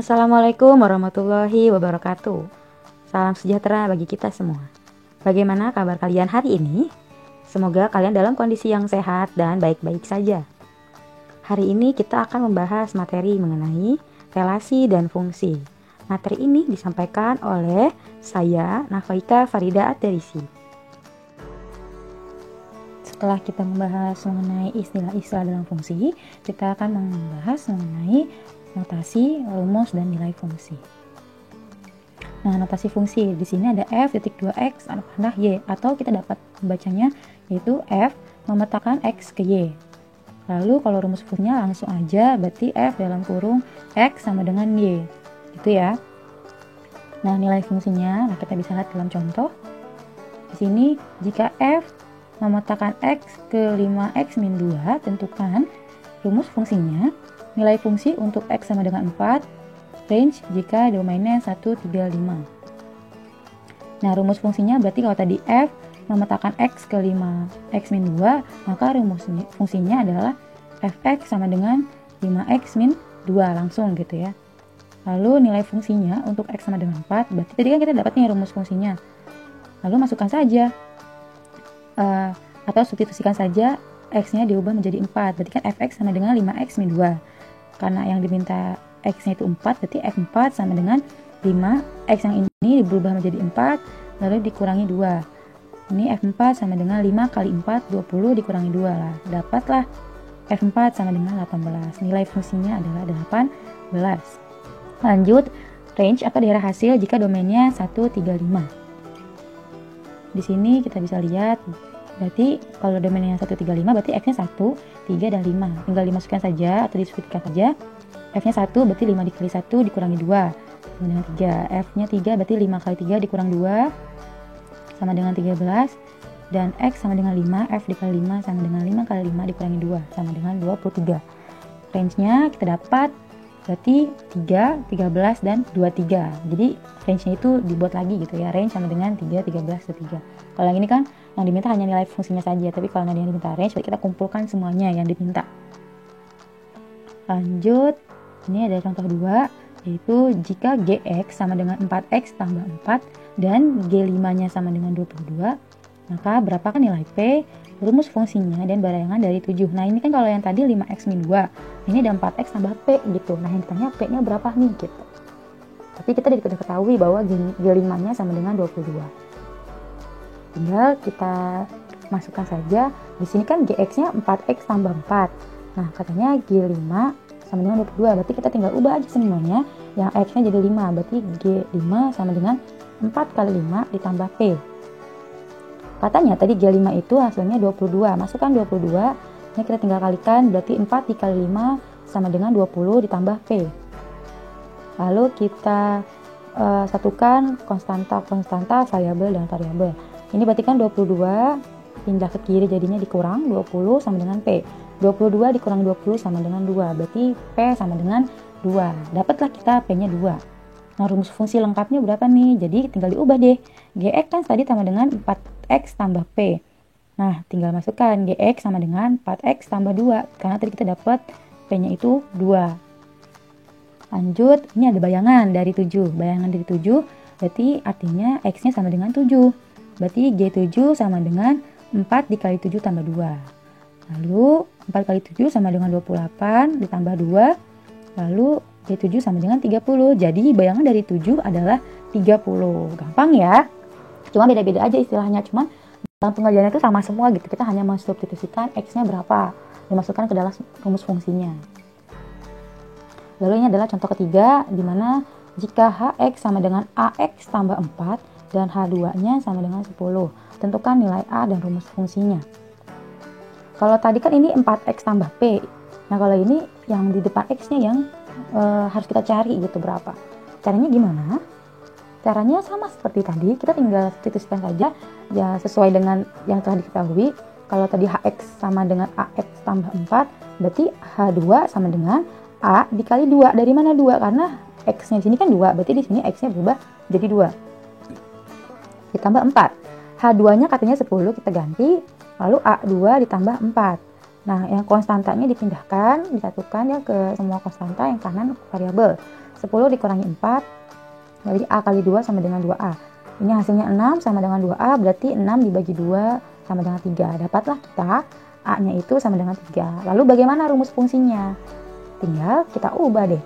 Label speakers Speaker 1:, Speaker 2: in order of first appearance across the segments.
Speaker 1: Assalamualaikum warahmatullahi wabarakatuh. Salam sejahtera bagi kita semua. Bagaimana kabar kalian hari ini? Semoga kalian dalam kondisi yang sehat dan baik-baik saja. Hari ini kita akan membahas materi mengenai relasi dan fungsi. Materi ini disampaikan oleh saya, Nafaika Farida At-Tarisi. Setelah kita membahas mengenai istilah-istilah dalam fungsi, kita akan membahas mengenai notasi, rumus, dan nilai fungsi. Nah, notasi fungsi di sini ada f titik 2x panah y, atau kita dapat membacanya yaitu f memetakan x ke y. Lalu kalau rumus fungsinya langsung aja, berarti f dalam kurung x sama dengan y. Gitu ya. Nah, nilai fungsinya, kita bisa lihat dalam contoh. Di sini jika f memetakan x ke 5x min 2, tentukan rumus fungsinya. Nilai fungsi untuk x sama dengan 4, range jika domainnya 1, 3, 5. Nah, rumus fungsinya berarti kalau tadi f memetakan x ke 5x min 2, maka rumus fungsinya adalah fx sama dengan 5x min 2 langsung gitu ya. Lalu nilai fungsinya untuk x sama dengan 4, berarti tadi kan kita dapat nih rumus fungsinya. Lalu masukkan saja, atau substitusikan saja x-nya diubah menjadi 4, berarti kan fx sama dengan 5x min 2. Karena yang diminta x-nya itu 4, berarti f4 sama dengan 5. X yang ini berubah menjadi 4, lalu dikurangi 2. Ini f4 sama dengan 5 kali 4, 20 dikurangi 2 lah. Dapatlah f4 sama dengan 18. Nilai fungsinya adalah 18. Lanjut, range atau daerah hasil jika domainnya 1, 3, 5. Di sini kita bisa lihat, berarti kalau domainnya 1, 3, 5, berarti x-nya 1, 3, dan 5. Tinggal dimasukkan saja atau disebutkan saja. F-nya 1 berarti 5 dikali 1 dikurangi 2 sama dengan 3. F-nya 3 berarti 5 kali 3 dikurang 2 sama dengan 13. Dan X sama dengan 5, F dikali 5 sama dengan 5 kali 5 dikurangi 2 sama dengan 23. Range-nya kita dapat berarti 3, 13, dan 23. Jadi range-nya itu dibuat lagi gitu ya. Range sama dengan 3, 13, 23. Kalau yang ini kan yang diminta hanya nilai fungsinya saja, tapi kalau yang diminta range, kita kumpulkan semuanya yang diminta. Lanjut, ini ada contoh 2, yaitu jika gx sama dengan 4x tambah 4 dan g5-nya sama dengan 22, maka berapakah nilai p, rumus fungsinya, dan bayangan dari 7. Nah, ini kan kalau yang tadi 5x min 2, ini ada 4x tambah p gitu. Nah, yang ditanya p-nya berapa nih gitu. Tapi kita sudah ketahui bahwa g5-nya sama dengan 22. Tinggal kita masukkan saja. Di sini kan gx-nya 4x tambah 4. Nah, katanya g5 sama dengan 22. Berarti kita tinggal ubah aja semuanya. Yang x-nya jadi 5. Berarti g5 sama dengan 4 kali 5 ditambah p. Katanya tadi g5 itu hasilnya 22. Masukkan 22. Ini kita tinggal kalikan. Berarti 4 dikali 5 sama dengan 20 ditambah p. Lalu kita satukan konstanta, variabel, dan variabel. Ini berarti kan 22 pindah ke kiri jadinya dikurang 20 sama dengan P. 22 dikurang 20 sama dengan 2. Berarti P sama dengan 2. Dapatlah kita P-nya 2. Nah, rumus fungsi lengkapnya berapa nih? Jadi tinggal diubah deh. Gx kan tadi sama dengan 4x tambah P. Nah, tinggal masukkan Gx sama dengan 4x tambah 2. Karena tadi kita dapat P-nya itu 2. Lanjut, ini ada bayangan dari 7. Bayangan dari 7 berarti artinya x-nya sama dengan 7. Berarti G7 sama dengan 4 dikali 7 tambah 2. Lalu 4 kali 7 sama dengan 28 ditambah 2. Lalu G7 sama dengan 30. Jadi bayangan dari 7 adalah 30. Gampang ya. Cuma beda-beda aja istilahnya. Cuma dalam pengerjaannya itu sama semua gitu. Kita hanya mensubstitusikan X-nya berapa. Dimasukkan ke dalam rumus fungsinya. Lalu ini adalah contoh ketiga, di mana jika HX sama dengan AX tambah 4 dan H2-nya sama dengan 10. Tentukan nilai A dan rumus fungsinya. Kalau tadi kan ini 4X tambah P. Nah, kalau ini yang di depan X-nya yang harus kita cari gitu berapa. Caranya gimana? Caranya sama seperti tadi. Kita tinggal substitusikan saja ya sesuai dengan yang telah diketahui. Kalau tadi HX sama dengan AX tambah 4, berarti H2 sama dengan A dikali 2. Dari mana 2? Karena X-nya di sini kan 2. Berarti di sini X-nya berubah jadi 2. Ditambah 4. H2-nya katanya 10, kita ganti. Lalu A2 ditambah 4. Nah, yang konstantanya dipindahkan, disatukan ya ke semua konstanta, yang kanan variabel. 10 dikurangi 4, jadi A kali 2 sama dengan 2A. Ini hasilnya 6 sama dengan 2A, berarti 6 dibagi 2 sama dengan 3. Dapatlah kita A-nya itu sama dengan 3. Lalu bagaimana rumus fungsinya? Tinggal kita ubah deh.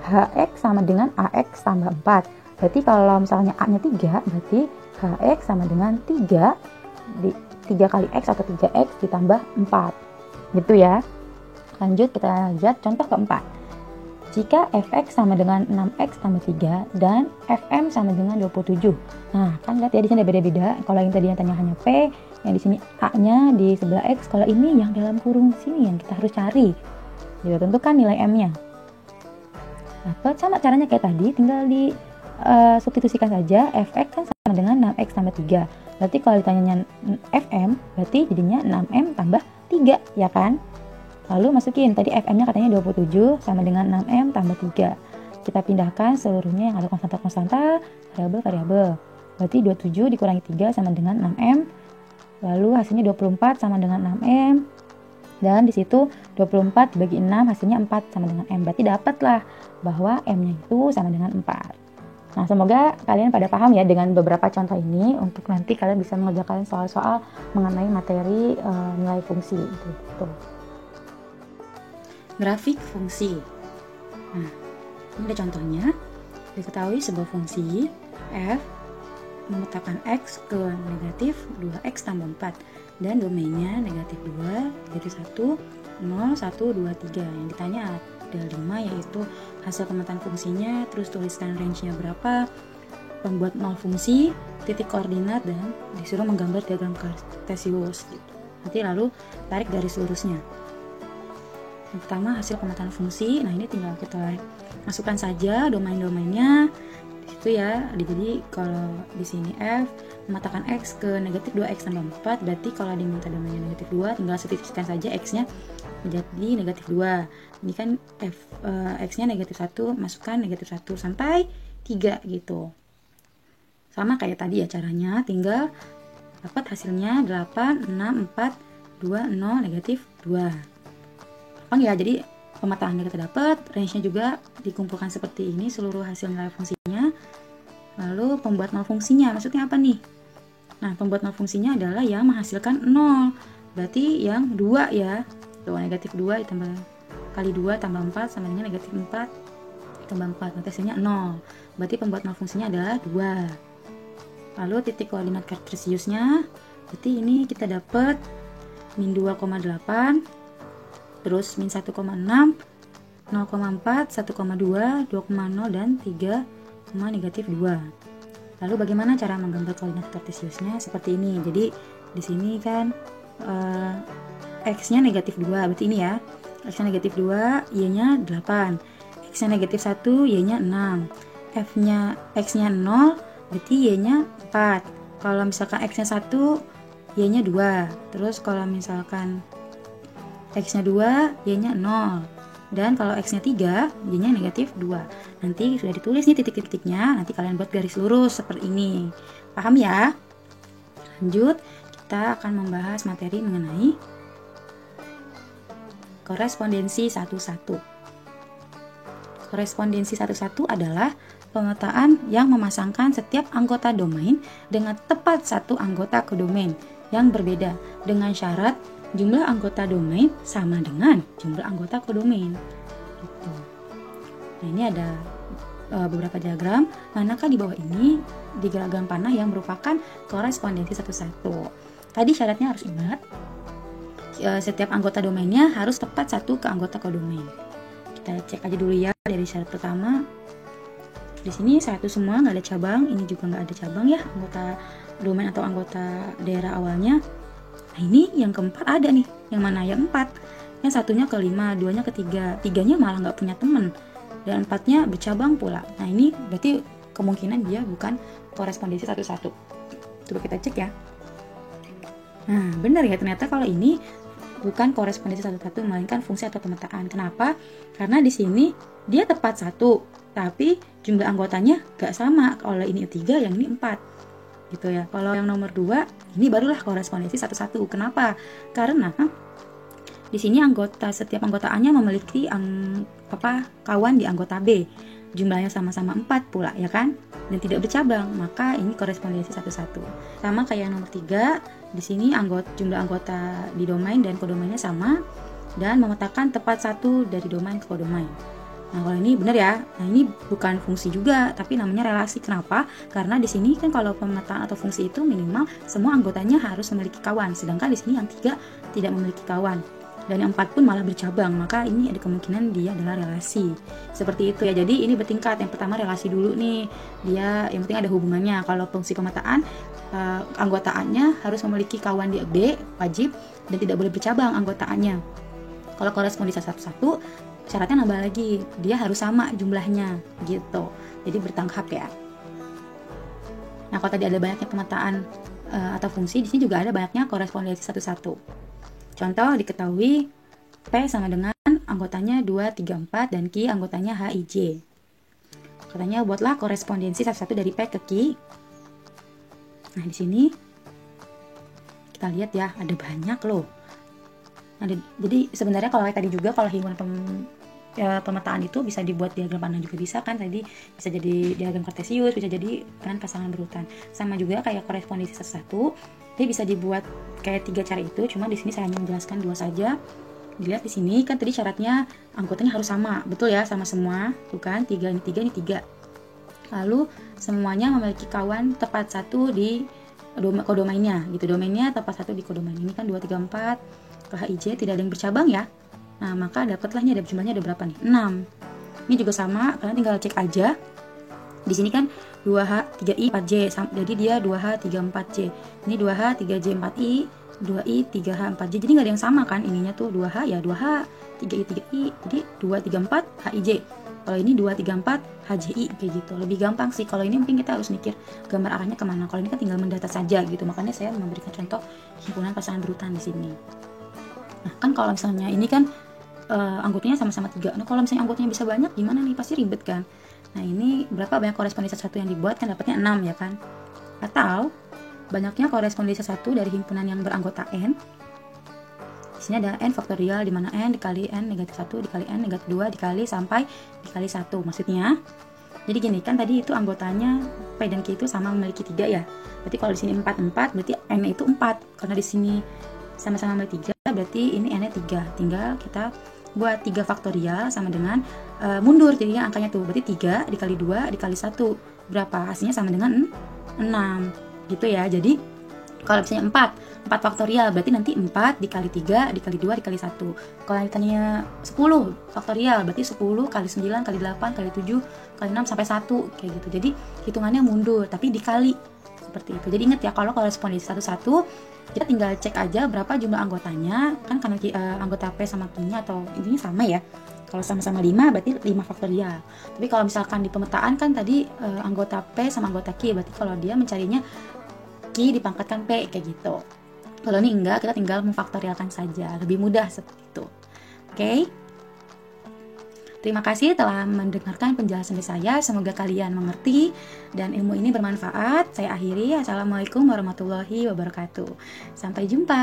Speaker 1: HX sama dengan AX tambah 4. Berarti kalau misalnya A-nya 3, berarti HX sama dengan 3 kali X atau 3X ditambah 4. Gitu ya. Lanjut kita lihat contoh keempat. Jika fx sama dengan 6x tambah 3 dan fm sama dengan 27. Nah, kan lihat ya di sini ada beda-beda. Kalau yang tadi tanya hanya p, yang di sini a-nya di sebelah x. Kalau ini yang dalam kurung sini yang kita harus cari. Jadi tentukan nilai m-nya. Nah, sama caranya kayak tadi, tinggal di substitusikan saja. Fx kan sama dengan 6x tambah 3. Berarti kalau ditanyanya fm, berarti jadinya 6m tambah 3, ya kan? Lalu masukin, tadi fm-nya katanya 27 sama dengan 6m tambah 3. Kita pindahkan seluruhnya yang ada konstanta-konstanta, variabel-variabel. Berarti 27 dikurangi 3 sama dengan 6m. Lalu hasilnya 24 sama dengan 6m. Dan di situ 24 dibagi 6 hasilnya 4 sama dengan m. Berarti dapatlah bahwa m-nya itu sama dengan 4. Nah, semoga kalian pada paham ya dengan beberapa contoh ini untuk nanti kalian bisa mengerjakan soal-soal mengenai materi nilai fungsi gitu. Grafik fungsi. Nah, ini ada contohnya. Diketahui sebuah fungsi f memetakan x ke negatif 2x tambah 4 dan domainnya negatif 2, negatif 1, 0, 1, 2, 3. Yang ditanya ada 5, yaitu hasil pemetaan fungsinya, terus tuliskan range-nya berapa, pembuat nol fungsi, titik koordinat, dan disuruh menggambar diagram kartesius gitu. Nanti lalu tarik garis lurusnya. Yang pertama hasil pemetaan fungsi. Nah, ini tinggal kita masukkan saja domain-domainnya di situ ya. Jadi kalau di sini f memetakan x ke negatif 2x tambah 4, berarti kalau diminta domainnya negatif 2, tinggal substitusikan saja x-nya menjadi negatif 2. Ini kan x-nya negatif 1, masukkan negatif 1 sampai 3 gitu. Sama kayak tadi ya caranya, tinggal dapat hasilnya 8, 6, 4, 2, 0, negatif 2. Ya, jadi pemetaannya kita dapat, range-nya juga dikumpulkan seperti ini, seluruh hasil nilai fungsinya. Lalu pembuat nol fungsinya, maksudnya apa nih? Nah, pembuat nol fungsinya adalah yang menghasilkan 0. Berarti yang 2 ya. Tuh, negatif 2 ditambah kali 2 tambah 4 sama dengan negatif 4 tambah 4. Nanti hasilnya 0. Berarti pembuat nol fungsinya adalah 2. Lalu titik koordinat kartesiusnya, berarti ini kita dapat min 2,8, terus min 1,6, 0,4, 1,2, 2,0, dan 3, negatif 2. Lalu bagaimana cara menggambar koordinat kartesiusnya? Seperti ini. Jadi di sini kan x-nya negatif 2, berarti ini ya. X-nya negatif 2, y-nya 8. X-nya negatif 1, y-nya 6. F-nya x-nya 0, berarti y-nya 4. Kalau misalkan x-nya 1, y-nya 2. Terus kalau misalkan x-nya 2, y-nya 0. Dan kalau x-nya 3, y-nya negatif 2. Nanti sudah ditulis nih titik-titiknya, nanti kalian buat garis lurus seperti ini. Paham ya? Lanjut, kita akan membahas materi mengenai korespondensi 1-1. Korespondensi 1-1 adalah pemetaan yang memasangkan setiap anggota domain dengan tepat satu anggota kodomain yang berbeda dengan syarat jumlah anggota domain sama dengan jumlah anggota kodomain. Gitu. Nah, ini ada beberapa diagram. Manakah di bawah ini diagram panah yang merupakan korespondensi 1-1? Tadi syaratnya harus ingat, setiap anggota domainnya harus tepat satu ke anggota kodomain. Kita cek aja dulu ya dari syarat pertama. Di sini satu semua, nggak ada cabang. Ini juga nggak ada cabang ya, anggota domain atau anggota daerah awalnya. Nah, ini yang keempat ada nih. Yang mana? Yang 4. Yang satunya ke 5, 2-nya ke 3. 3-nya malah nggak punya teman. Dan 4-nya bercabang pula. Nah, ini berarti kemungkinan dia bukan korespondensi 1-1. Coba kita cek ya. Nah, benar ya, ternyata kalau ini bukan korespondensi 1-1, melainkan fungsi atau pemetaan. Kenapa? Karena di sini dia tepat 1, tapi jumlah anggotanya nggak sama. Kalau ini 3, yang ini 4. Gitu ya. Kalau yang nomor 2, ini barulah korespondensi 1-1. Kenapa? Karena di sini setiap anggota A-nya memiliki kawan di anggota B. jumlahnya sama-sama 4 pula ya kan, dan tidak bercabang, maka ini korespondensi satu-satu. Sama kayak yang nomor 3, di sini jumlah anggota di domain dan kodomainnya sama, dan memetakan tepat satu dari domain ke kodomain. Nah, kalau ini benar ya. Nah, ini bukan fungsi juga, tapi namanya relasi. Kenapa? Karena di sini kan kalau pemetaan atau fungsi itu minimal semua anggotanya harus memiliki kawan, sedangkan di sini yang 3 tidak memiliki kawan. Dan yang 4 pun malah bercabang, maka ini ada kemungkinan dia adalah relasi. Seperti itu ya. Jadi ini bertingkat. Yang pertama relasi dulu nih. Dia yang penting ada hubungannya. Kalau fungsi pemetaan, anggotaannya harus memiliki kawan di B, wajib, dan tidak boleh bercabang anggotaannya. Kalau korespondensi satu-satu, syaratnya nambah lagi, dia harus sama jumlahnya gitu. Jadi bertahap ya. Nah, kalau tadi ada banyaknya pemetaan atau fungsi, di sini juga ada banyaknya korespondensi satu-satu. Contoh diketahui P sama dengan anggotanya 2, 3, 4 dan Q anggotanya H, I, J. Katanya buatlah korespondensi satu-satu dari P ke Q. Nah, di sini kita lihat ya, ada banyak loh. Nah, jadi sebenarnya kalau tadi juga kalau himpunan pemetaan itu bisa dibuat diagram panah juga bisa kan, tadi bisa jadi diagram kartesius, bisa jadi kan pasangan berurutan. Sama juga kayak korespondensi satu-satu, dia bisa dibuat kayak 3 cara itu, cuma di sini saya hanya menjelaskan 2 saja. Dilihat di sini kan tadi syaratnya anggotanya harus sama, betul ya, sama semua, tuh kan, 3 ini 3 ini 3. Lalu semuanya memiliki kawan tepat satu di kodomainnya gitu, domainnya tepat satu di kodomain. Ini kan 2, 3, 4 ke HIJ tidak ada yang bercabang ya. Nah, maka dapatlah ada jumlahnya ada berapa nih? 6. Ini juga sama, kalian tinggal cek aja. Di sini kan 2H, 3I, 4J. Jadi dia 2H, 3, 4J. Ini 2H, 3J, 4I, 2I, 3H, 4J. Jadi nggak ada yang sama kan ininya tuh 2H ya 2H, 3I, 3I. Jadi 2, 3, 4 HIJ. Kalau ini 2, 3, 4 HJI kayak gitu. Lebih gampang sih. Kalau ini mungkin kita harus mikir gambar arahnya kemana. Kalau ini kan tinggal mendata saja gitu. Makanya saya memberikan contoh himpunan pasangan berurutan di sini. Nah, kan kalau misalnya ini kan anggotanya sama-sama 3. Nah, kalau misalnya anggotanya bisa banyak gimana nih? Pasti ribet kan. Nah, ini berapa banyak korespondensi satu yang dibuat kan dapatnya 6 ya kan. Atau banyaknya korespondensi satu dari himpunan yang beranggota N. Di sini ada N faktorial di mana N dikali N negatif 1 dikali N negatif 2 dikali sampai dikali 1. Maksudnya jadi gini kan tadi itu anggotanya P dan Q itu sama memiliki 3 ya. Berarti kalau di sini 4 berarti N itu 4. Karena di sini sama-sama memiliki 3 berarti ini N-nya 3. Tinggal kita buat 3 faktorial sama dengan mundur jadinya angkanya tuh. Berarti 3 dikali 2 dikali 1 berapa? Hasilnya sama dengan 6 gitu ya. Jadi kalau misalnya 4 faktorial berarti nanti 4 dikali 3 dikali 2 dikali 1. Kalau ditanya 10 faktorial berarti 10 kali 9 kali 8 kali 7 kali 6 sampai 1 kayak gitu. Jadi hitungannya mundur tapi dikali seperti itu. Jadi ingat ya kalau korespondensi satu-satu kita tinggal cek aja berapa jumlah anggotanya kan karena anggota P sama Q-nya atau intinya sama ya. Kalau sama-sama 5 berarti 5 faktorial. Tapi kalau misalkan di pemetaan kan tadi anggota P sama anggota Q berarti kalau dia mencarinya Q dipangkatkan P kayak gitu. Kalau ini enggak, kita tinggal memfaktorialkan saja. Lebih mudah seperti itu. Oke? Terima kasih telah mendengarkan penjelasan dari saya. Semoga kalian mengerti dan ilmu ini bermanfaat. Saya akhiri. Assalamualaikum warahmatullahi wabarakatuh. Sampai jumpa.